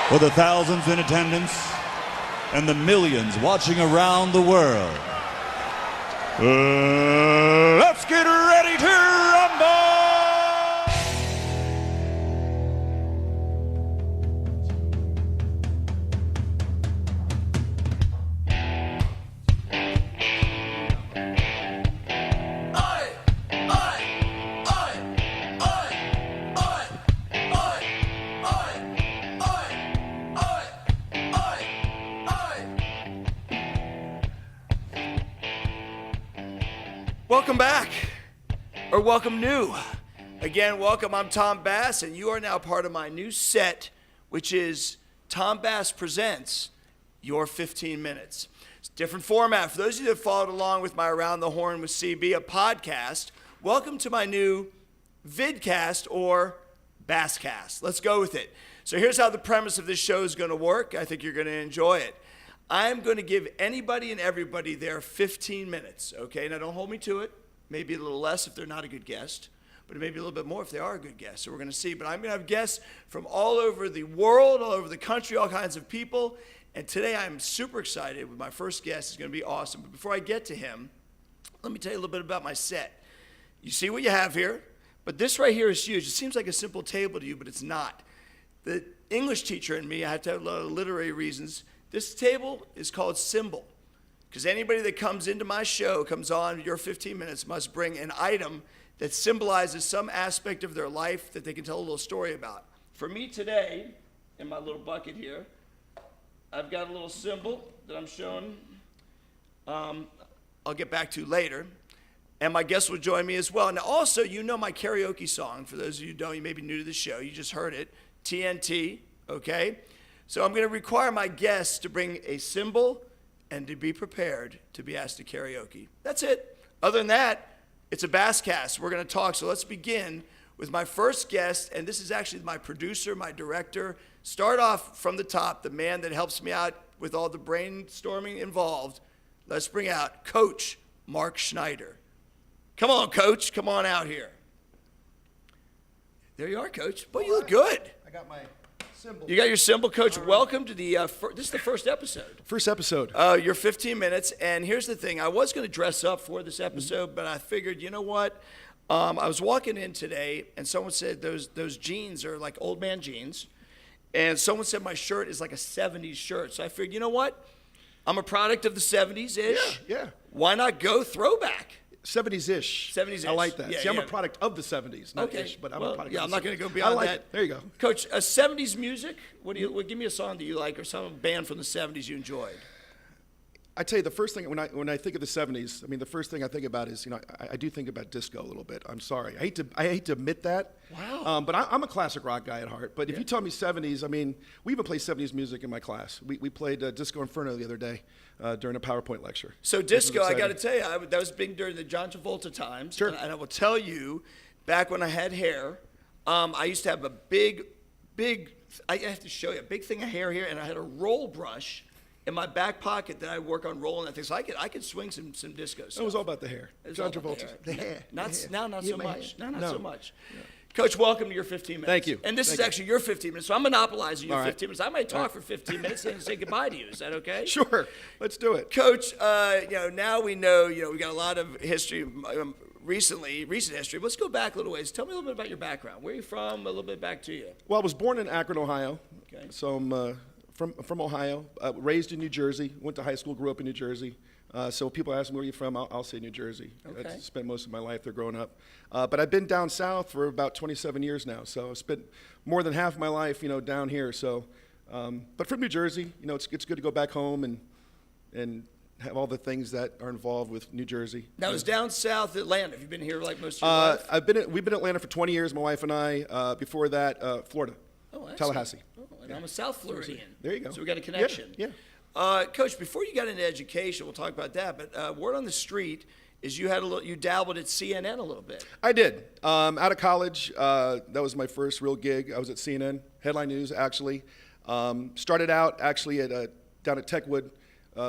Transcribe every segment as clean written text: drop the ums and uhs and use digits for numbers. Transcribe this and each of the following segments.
For the thousands in attendance and the millions watching around the world, let's get ready to rumble! Welcome back, or welcome new. Again, welcome, I'm Tom Bass, and you are now part of my new set, which is Tom Bass Presents Your 15 Minutes. It's a different format. For those of you that followed along with my Around the Horn with CB, a podcast, welcome to my new vidcast or Basscast. Let's go with it. So here's how the premise of this show is going to work. I think you're going to enjoy it. I'm going to give anybody and everybody their 15 minutes, okay? Now, don't hold me to it. Maybe a little less if they're not a good guest, but maybe a little bit more if they are a good guest. So we're going to see. But I'm going to have guests from all over the world, all over the country, all kinds of people. And today I'm super excited with my first guest. It's going to be awesome. But before I get to him, let me tell you a little bit about my set. You see what you have here, but this right here is huge. It seems like a simple table to you, but it's not. The English teacher in me, I have to have a lot of literary reasons. This table is called Symbol, because anybody that comes into my show, comes on Your 15 Minutes, must bring an item that symbolizes some aspect of their life that they can tell a little story about. For me today, in my little bucket here, I've got a little symbol that I'm showing. I'll get back to later. And my guests will join me as well. Now also, you know my karaoke song. For those of you who don't, you may be new to the show. You just heard it, TNT, okay? So I'm going to require my guests to bring a symbol and to be prepared to be asked to karaoke. That's it. Other than that, it's a Basscast. We're going to talk. So let's begin with my first guest, and this is actually my producer, my director. Start off from the top, the man that helps me out with all the brainstorming involved. Let's bring out Coach Mark Schneider. Come on, Coach. Come on out here. There you are, Coach. Boy, you look good. I got my symbol. You got your symbol, Coach. Welcome to the, this is the first episode. First episode. Your 15 minutes. And here's the thing. I was going to dress up for this episode, but I figured, you know what? I was walking in today, and someone said those jeans are like old man jeans. And someone said my shirt is like a 70s shirt. So I figured, you know what? I'm a product of the 70s-ish. Yeah. Why not go throwback? 70s-ish. 70s-ish. I like that. Yeah, See, I'm yeah. a product of the 70s, not Okay. ish, but I'm Well, a product yeah, of I'm the not 70s. going to go beyond I like that. it. There you go. Coach, 70s music? Give me a song that you like or some band from the 70s you enjoyed. I tell you, the first thing, when I think of the 70s, I mean, the first thing I think about is, I do think about disco a little bit. I'm sorry. I hate to admit that. Wow. But I'm a classic rock guy at heart. But if you tell me 70s, I mean, we even play 70s music in my class. We played Disco Inferno the other day during a PowerPoint lecture. So disco, I got to tell you, that was big during the John Travolta times. Sure. And I will tell you, back when I had hair, I used to have a big, I have to show you, a big thing of hair here, and I had a roll brush in my back pocket that I work on rolling that thing. So I could swing some disco stuff. It was all about the hair. John Travolta. The hair. Not so much. Not No. so much. Yeah. Coach, welcome to your 15 minutes. Thank you. And this is actually your 15 minutes, so I'm monopolizing your 15 minutes. I might talk for 15 minutes and say goodbye to you. Is that okay? Sure. Let's do it. Coach, now we know, we got a lot of history recent history. Let's go back a little ways. Tell me a little bit about your background. Where are you from? A little bit back to you. Well, I was born in Akron, Ohio. Okay. So I'm from Ohio, raised in New Jersey, went to high school, grew up in New Jersey. So when people ask me where you're from, I'll say New Jersey. Okay. I spent most of my life there growing up. But I've been down south for about 27 years now. So I've spent more than half of my life, down here. So, but from New Jersey, it's good to go back home and have all the things that are involved with New Jersey. Now, it's down south Atlanta. Have you been here like most of your life? We've been in Atlanta for 20 years, my wife and I. Before that, Florida, Tallahassee. Oh, and I'm a South Floridian. There you go. So we got a connection. Yeah. Coach, before you got into education, we'll talk about that. But word on the street is you dabbled at CNN a little bit. I did. Out of college, that was my first real gig. I was at CNN, Headline News, actually. Started out actually down at Techwood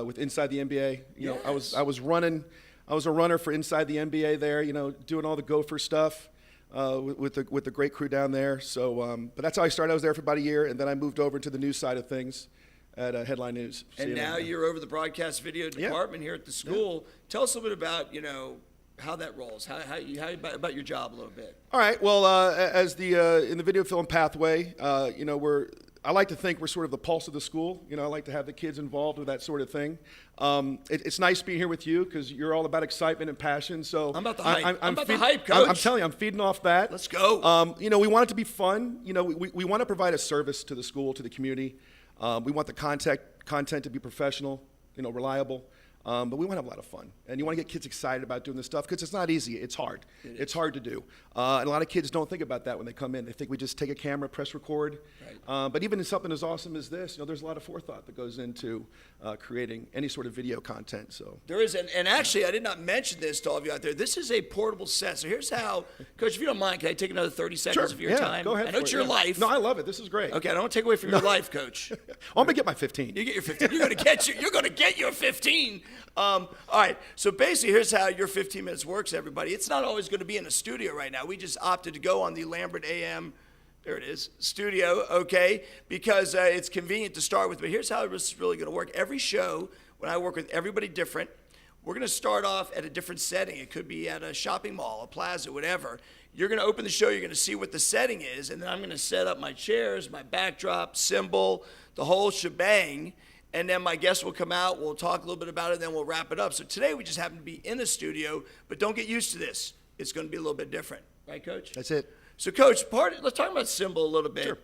with Inside the NBA. I was a runner for Inside the NBA there. Doing all the Gopher stuff. with the great crew down there. So, but that's how I started. I was there for about a year, and then I moved over to the news side of things at Headline News. And now you're over the broadcast video department here at the school. Yeah. Tell us a little bit about, how that rolls, how about your job a little bit. All right. Well, as in the video film pathway, I like to think we're sort of the pulse of the school. I like to have the kids involved with that sort of thing. It's nice being here with you because you're all about excitement and passion. So I'm about the hype. I'm about the hype, Coach. I'm telling you, I'm feeding off that. Let's go. We want it to be fun. We want to provide a service to the school, to the community. We want the content to be professional, reliable. But we want to have a lot of fun. And you want to get kids excited about doing this stuff because it's not easy. It's hard. It's hard to do. And a lot of kids don't think about that when they come in. They think we just take a camera, press record. Right. But even in something as awesome as this, there's a lot of forethought that goes into creating any sort of video content. So there is, and actually, I did not mention this to all of you out there. This is a portable set. So here's how, Coach, if you don't mind, can I take another 30 seconds of your time? Go ahead. I know it's your life. No, I love it. This is great. Okay, I don't want to take away from your life, Coach. I'm gonna get my 15. You get your 15. You're gonna get your 15. All right, so basically here's how your 15 minutes works, everybody. It's not always going to be in a studio right now. We just opted to go on the Lambert AM, there it is, studio, okay, because it's convenient to start with. But here's how this is really going to work. Every show, when I work with everybody different, we're going to start off at a different setting. It could be at a shopping mall, a plaza, whatever. You're going to open the show, you're going to see what the setting is, and then I'm going to set up my chairs, my backdrop, cymbal, the whole shebang. And then my guests will come out, we'll talk a little bit about it, then we'll wrap it up. So today we just happen to be in a studio, but don't get used to this. It's going to be a little bit different. Right, Coach? That's it. So, Coach, let's talk about cymbal a little bit. Sure.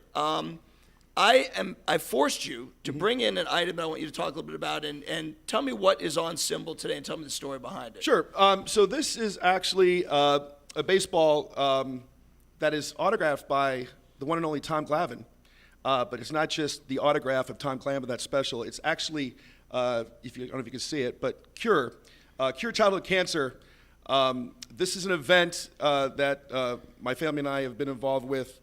I forced you to bring in an item that I want you to talk a little bit about, and tell me what is on cymbal today and tell me the story behind it. Sure. So this is actually a baseball that is autographed by the one and only Tom Glavine. But it's not just the autograph of Tom Glavine that's special. It's actually, I don't know if you can see it, but Cure Childhood Cancer. This is an event that my family and I have been involved with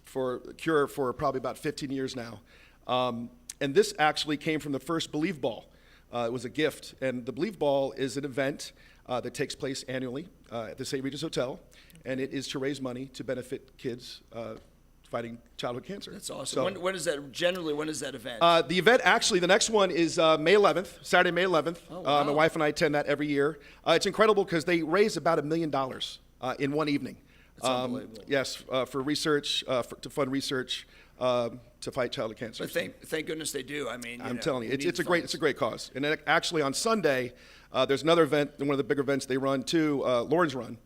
for Cure for probably about 15 years now. And this actually came from the first Believe Ball. It was a gift. And the Believe Ball is an event that takes place annually at the St. Regis Hotel. And it is to raise money to benefit kids fighting childhood cancer. That's awesome. So, when is that event? The event, actually, the next one is May 11th, Saturday, May 11th. Oh, wow. My wife and I attend that every year. It's incredible because they raise about $1 million in one evening. That's unbelievable. Yes, for research, to fund research to fight childhood cancer. But thank goodness they do. I mean, I'm telling you, it's a great cause. And then actually on Sunday, there's another event, one of the bigger events they run too, Lauren's Run,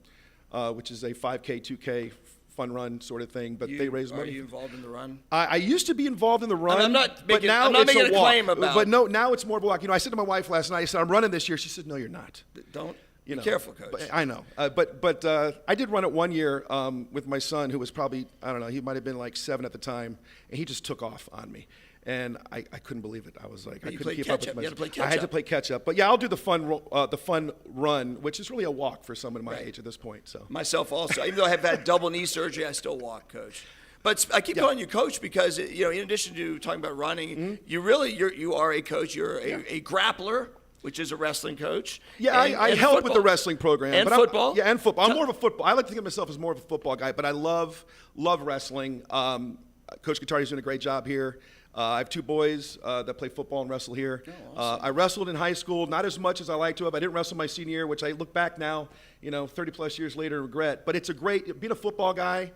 which is a 5K, 2K fun run sort of thing, but they raise money. Are you involved in the run? I used to be involved in the run, I'm not making a claim about. But no, now it's more of a walk. I said to my wife last night, I said, I'm running this year. She said, no, you're not. Don't. Be careful, Coach. But, I know. But I did run it one year with my son, who was probably, I don't know, he might have been like 7 at the time, and he just took off on me. And I couldn't believe it. I was like, I couldn't keep up with myself. I had to play catch up. But yeah, I'll do the fun run, which is really a walk for someone my age at this point. So myself also, even though I have had double knee surgery, I still walk, Coach. But I keep calling you Coach because in addition to talking about running, you are a coach. You're a grappler, which is a wrestling coach. Yeah, I help with the wrestling program. And football? And football. I'm more of a football. I like to think of myself as more of a football guy, but I love wrestling. Coach Guittardi's doing a great job here. I have 2 boys that play football and wrestle here. Oh, awesome. I wrestled in high school, not as much as I like to have. I didn't wrestle my senior year, which I look back now, 30 plus years later and regret. But it's being a football guy,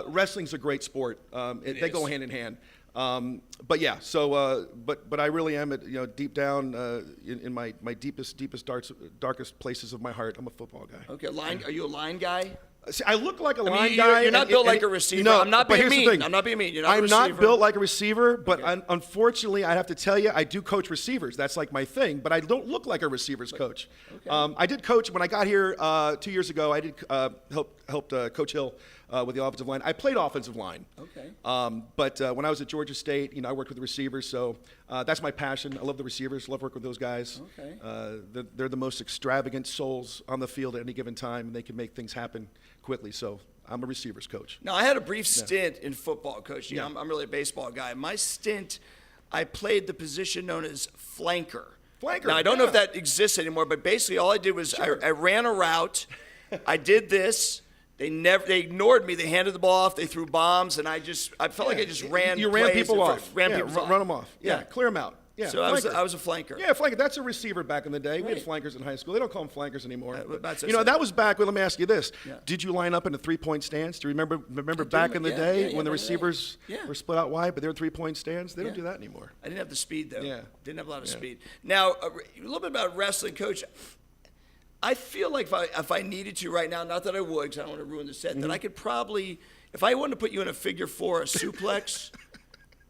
wrestling's a great sport. They go hand in hand. But yeah, so but I really am at deep down in my deepest darkest places of my heart. I'm a football guy. Okay, are you a line guy? See, I look like a line guy. You're not built like a receiver. I'm not being mean. I'm not being mean. You're not a receiver. I'm not built like a receiver, but unfortunately, I have to tell you, I do coach receivers. That's like my thing, but I don't look like a receivers coach. Okay. I did coach when I got here 2 years ago. I did helped Coach Hill with the offensive line. I played offensive line. Okay. But when I was at Georgia State, I worked with the receivers, so that's my passion. I love the receivers. Love working with those guys. Okay. They're the most extravagant souls on the field at any given time, and they can make things happen quickly. So I'm a receivers coach. Now, I had a brief stint in football, Coach. I'm really a baseball guy. My stint, I played the position known as flanker. Now, I don't know if that exists anymore, but basically all I did was I ran a route, I did this, They ignored me. They handed the ball off. They threw bombs, and I felt like I just ran. You ran plays people in off. front- Ran yeah, people off. run them off. Yeah, Yeah. clear them out. Yeah, So I was a flanker. Yeah, flanker. That's a receiver back in the day. We had Right. flankers in high school. They don't call them flankers anymore. but that's- you know, that was back. Well, let me ask you this: Yeah. Did you line up in a 3-point stance? Do you remember back in the yeah, day yeah, yeah, when the right, right. receivers Yeah. were split out wide, but they were 3-point stands? They don't Yeah. do that anymore. I didn't have the speed though. Yeah. Didn't have a lot of Yeah. speed. Now a little bit about wrestling, Coach. I feel like if I needed to right now, not that I would, because I don't want to ruin the set, that I could probably, if I wanted to put you in a figure four, a suplex,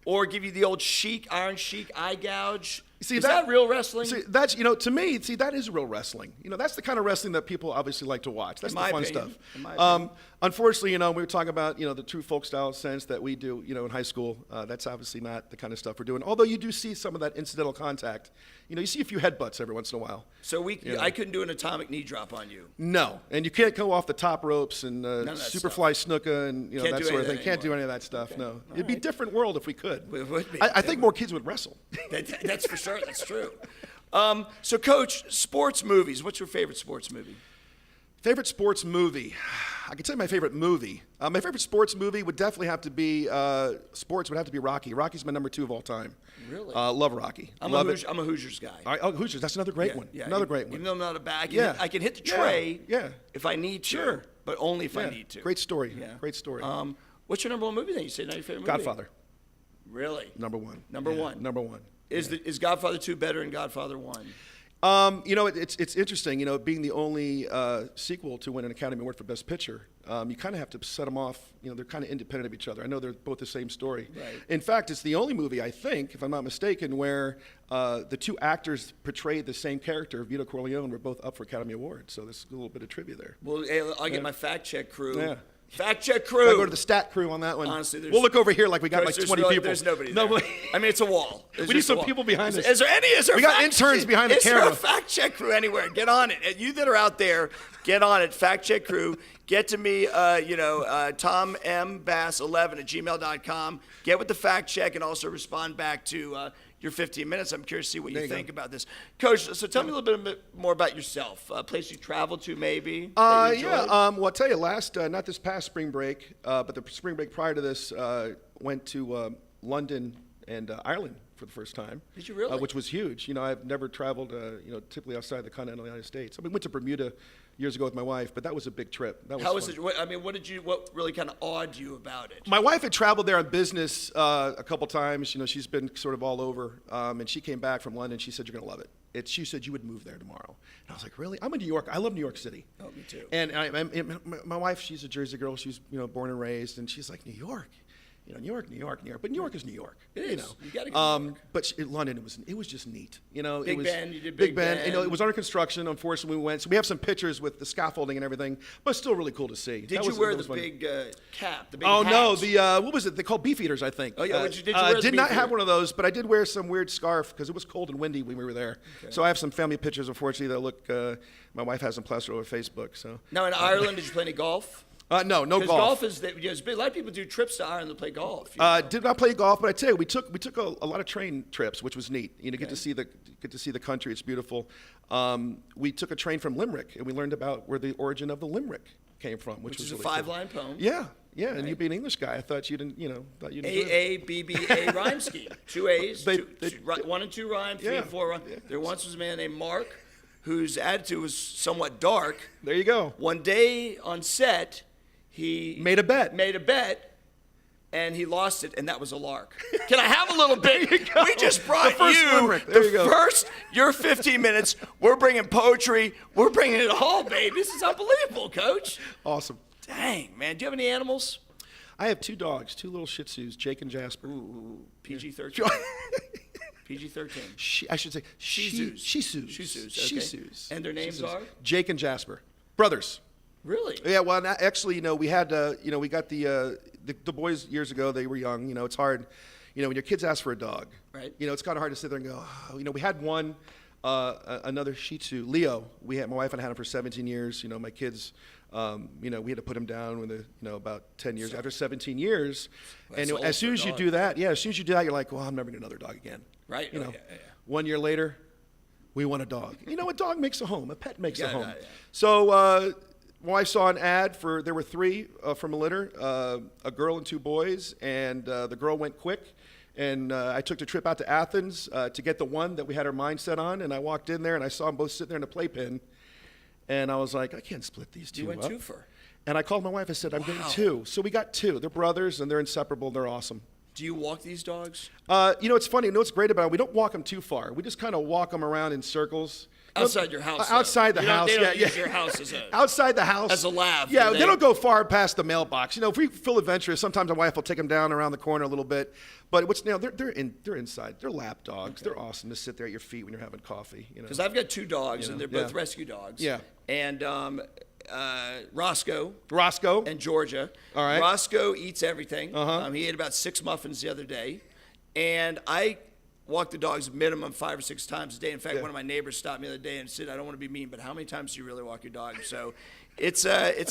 or give you the old Iron Sheik eye gouge. See, is that real wrestling? See, that's, to me, that is real wrestling. That's the kind of wrestling that people obviously like to watch. That's In the my fun opinion. stuff. In my opinion. Unfortunately, we were talking about, the true folk style sense that we do, in high school. That's obviously not the kind of stuff we're doing. Although you do see some of that incidental contact. You see a few headbutts every once in a while. So I couldn't do an atomic knee drop on you. No, and you can't go off the top ropes and of that superfly snooker and Can't that do sort any of of thing. that Can't do anymore. any of that stuff. Okay. No, All it'd be a right. different world if we could. It would be. I think more kids would wrestle. That's for sure. That's true. So, Coach, sports movies. What's your favorite sports movie? Favorite sports movie? I can tell you my favorite movie. My favorite sports movie would definitely have to be Rocky. Rocky's my number 2 of all time. Really? Love Rocky. I'm love a Hoosiers guy. All right, Hoosiers. That's another great one. Yeah, Another great one. Even though I'm not a back, Yeah. I can hit the Yeah, tray yeah. if I need to, Sure. but only if I Yeah. need to. Great story. Yeah. Great story. What's your number one movie then? You say not your favorite movie? Godfather. Really? Number 1. Number Yeah, one. Number 1. Is Godfather 2 better than Godfather 1? It's interesting, being the only sequel to win an Academy Award for Best Picture, you kind of have to set them off, they're kind of independent of each other. I know they're both the same story. Right. In fact, it's the only movie, I think, if I'm not mistaken, where the 2 actors portrayed the same character, Vito Corleone, were both up for Academy Awards. So there's a little bit of trivia there. Well, hey, I'll get my fact check crew. Yeah. Fact check crew. I go to the stat crew on that one. Honestly, we'll look over here like we got Coach, like there's 20 really- people. There's nobody there. Nobody. I mean, it's a wall. There's We need just a some wall. people behind us. Is there We got fact- interns behind the is there camera. a fact check crew anywhere? Get on it. And you that are out there, get on it. Fact check crew. Get to me, TomMBass11@gmail.com. Get with the fact check and also respond back to your 15 minutes. I'm curious to see what you There you think go. about this. Coach, so tell me a little bit more about yourself. A place you traveled to maybe that you enjoyed? Well, I'll tell you, not this past spring break, but the spring break prior to this, went to London and Ireland for the first time. Did you really? Which was huge. I've never traveled, typically outside the continental United States. We went to Bermuda years ago with my wife, but that was a big trip. That was How fun. was it? What really kind of awed you about it? My wife had traveled there on business a couple times. She's been sort of all over. And she came back from London. She said, "You're going to love it." She said, "You would move there tomorrow." And I was like, "Really? I'm in New York. I love New York City." Oh, me too. And my wife, she's a Jersey girl. She's born and raised, and she's like, "New York, New York, New York, New York." But New York is New York. It is. You gotta go to New York. But London, it was just neat. It Big was Ben, you did Big Big Ben. Ben. It was under construction. Unfortunately, we went. So we have some pictures with the scaffolding and everything, but still really cool to see. Did you wear the big cap? The big Oh hat? no, the what was it? They called beef eaters, I think. Oh, yeah, did you wear the did not beef have eater? one of those, but I did wear some weird scarf because it was cold and windy when we were there. Okay. So I have some family pictures, unfortunately, that look. My wife has them plastered over Facebook. So Now in Ireland, did you play any golf? no Because golf. golf is a lot of people do trips to Ireland to play golf. Did not play golf, but I tell you, we took a lot of train trips, which was neat. Get to see the country. It's beautiful. We took a train from Limerick, and we learned about where the origin of the limerick came from, which was is a really cool. 5-line poem. Yeah. And you being an English guy, I thought you didn't, thought you didn't. AABBA rhyme scheme. 2 A's, They- 1 and 2 rhyme, 3 Yeah. and 4 rhyme. Yeah. There once was a man named Mark whose attitude was somewhat dark. There you go. One day on set, he Made a bet. and he lost it, and that was a lark. Can I have a little bit? There you go. We just brought The first you limerick. There the you go. first, your 15 minutes. We're bringing poetry. We're bringing it all, baby. This is unbelievable, Coach. Awesome. Dang, man. Do you have any animals? I have 2 dogs, 2 little Shih Tzus, Jake and Jasper. Ooh, PG-13. PG-13. I should say Shih Tzus. Shih Tzus. Shih Tzus, Shih okay. Tzus. And their Shih names Tzus. are? Jake and Jasper, brothers. Really? Yeah. Well, actually, we had, we got the boys years ago. They were young. It's hard, when your kids ask for a dog. Right. It's kind of hard to sit there and go. Oh, we had one, another Shih Tzu, Leo. My wife and I had him for 17 years. My kids. We had to put him down with about 10 years. After 17 years, That's and old as soon for a as you dog. do that, you're like, well, I'm never getting another dog again. Right. You Oh, know, yeah. 1 year later, we want a dog. A dog makes a home. A pet makes a Yeah, home. yeah, yeah. So my wife saw an ad there were 3 from a litter, a girl and 2 boys, and the girl went quick. And I took the trip out to Athens to get the one that we had our mind set on. And I walked in there and I saw them both sitting there in a playpen. And I was like, I can't split these 2 You went up. 2 for. And I called my wife. I said, I'm getting Wow. 2. So we got 2. They're brothers and they're inseparable. They're awesome. Do you walk these dogs? You know, it's funny. You know what's great about it? We don't walk them too far. We just kind of walk them around in circles. Outside your house, though. Outside the house, They don't yeah, use your house as a... Outside the house. As a lab, Yeah, do they they? don't go far past the mailbox. You know, if we feel adventurous, sometimes my wife will take them down around the corner a little bit. But they're inside. They're lap dogs. Okay. They're awesome to sit there at your feet when you're having coffee. You know, Because I've got 2 dogs, You know, and they're both yeah. rescue dogs. Yeah. And Roscoe Roscoe. and Georgia. All right. Roscoe eats everything. Uh-huh. He ate about 6 muffins the other day. And I walk the dogs minimum 5 or 6 times a day. In fact, Yeah. one of my neighbors stopped me the other day and said, I don't want to be mean, but how many times do you really walk your dog? So it's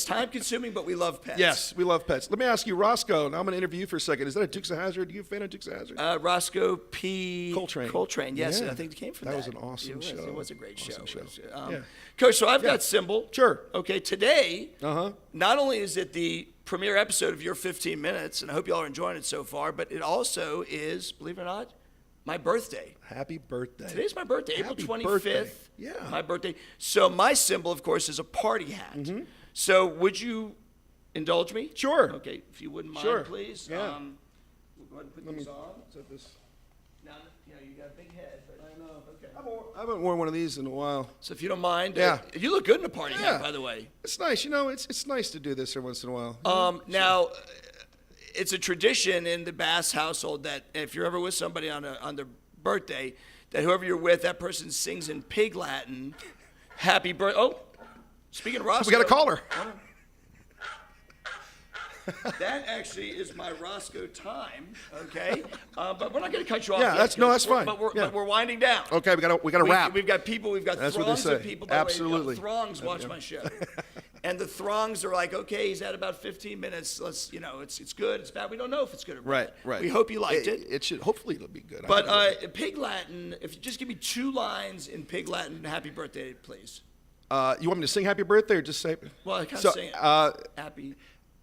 time consuming, but we love pets. Yes, we love pets. Let me ask you, Roscoe, and I'm going to interview you for a second. Is that a Dukes of Hazzard? Are you a fan of Dukes of Hazzard? Roscoe P. Coltrane. Yes, Yeah. I think it came from That that. was an awesome show. It was a great Awesome show. show. Yeah. Yeah. Coach, so I've got Symbol. Sure. Okay, today, Uh-huh. not only is it the premiere episode of Your 15 Minutes, and I hope y'all are enjoying it so far, but it also is, believe it or not, my birthday. Happy birthday. Today's my birthday, Happy April 25th. birthday. Yeah. My birthday. So my symbol, of course, is a party hat. Mm-hmm. So would you indulge me? Sure. Okay, if you wouldn't mind, Sure. please. Yeah. We'll go ahead and put Let these me on. set this. Now, you got a big head, but I know. Okay. I haven't worn one of these in a while. So if you don't mind, Yeah. You look good in a party Yeah. hat, by the way. It's nice. You know, it's nice to do this every once in a while. Now, it's a tradition in the Bass household that if you're ever with somebody on their birthday, that whoever you're with, that person sings in Pig Latin, "Happy Birthday." Oh, speaking of Roscoe, We got a caller. That actually is my Roscoe time, okay? But we're not going to cut you off. Yeah, yet, that's Coach. fine. But we're, Yeah. but we're winding down. Okay, we got to wrap. We've got people. We've got That's what they throngs of say. people. By the way, Absolutely. throngs watch my show, and the throngs are like, okay, he's at about 15 minutes. Let's, it's good, it's bad. We don't know if it's good or bad. Right. We hope you liked it. It should. Hopefully, it'll be good. But Pig Latin, if you just give me 2 lines in Pig Latin, happy birthday, please. You want me to sing Happy Birthday or just say? Well, I kind So, of sing it. Happy.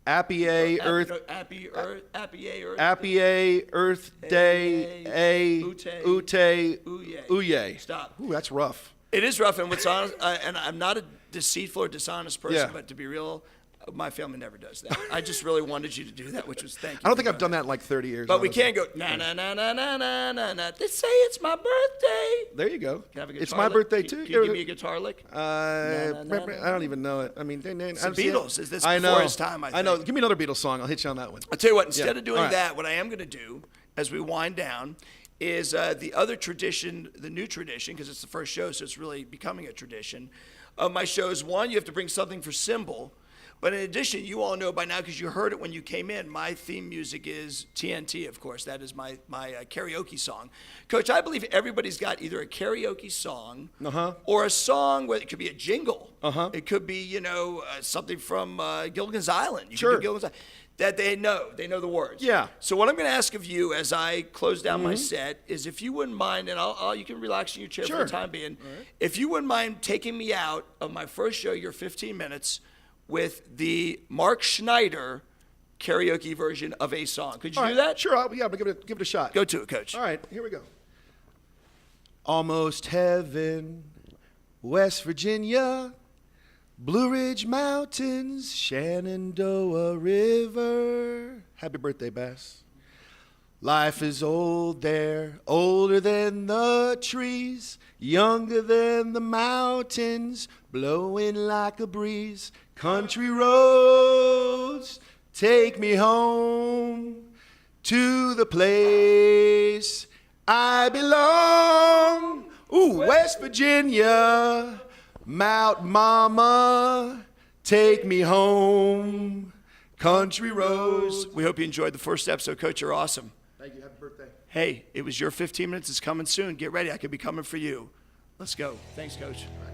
Happy Earth. Happy Earth. Happy Earth Day. Ute. Ooyay. Stop. Ooh, that's rough. It is rough, and what's honest, and I'm not a deceitful or dishonest person, Yeah. but to be real, my family never does that. I just really wanted you to do that, which was thank you. I don't for think I've doing done that in like 30 years. But we honestly. can't go na na na na na na na na. They say it's my birthday. There you go. Can I have a It's guitar my lick? birthday Can too. you give me a guitar lick? I don't even know it. I mean, It's the Beatles. Is this I before know. his time, I know. think. Give me another Beatles song. I'll hit you on that one. I'll tell you what, instead Yeah. of doing All right. that, what I am going to do as we wind down is the other tradition, the new tradition, because it's the first show, so it's really becoming a tradition of my shows. One, you have to bring something for Symbol. But in addition, you all know by now, because you heard it when you came in, my theme music is TNT, of course. That is my karaoke song. Coach, I believe everybody's got either a karaoke song or a song where it could be a jingle. It could be, something from Gilligan's Island. You Sure. could do Gilligan's Island. That they know the words. Yeah. So what I'm going to ask of you as I close down my set is if you wouldn't mind, and you can relax in your chair for Sure. the time being, if you wouldn't mind taking me out of my first show, your 15 minutes, with the Mark Schneider karaoke version of a song. Could you All do right. that? Sure. I'll give it a shot. Go to it, Coach. All right. Here we go. Almost heaven, West Virginia, Blue Ridge Mountains, Shenandoah River. Happy birthday, Bass. Life is old there, older than the trees, younger than the mountains, blowing like a breeze. Country roads, take me home to the place I belong. Ooh, West Virginia, Mount Mama, take me home. Country roads. We hope you enjoyed the first episode, Coach. You're awesome. Thank you. Happy birthday. Hey, it was your 15 minutes. It's coming soon. Get ready. I could be coming for you. Let's go. Thanks, Coach. All right.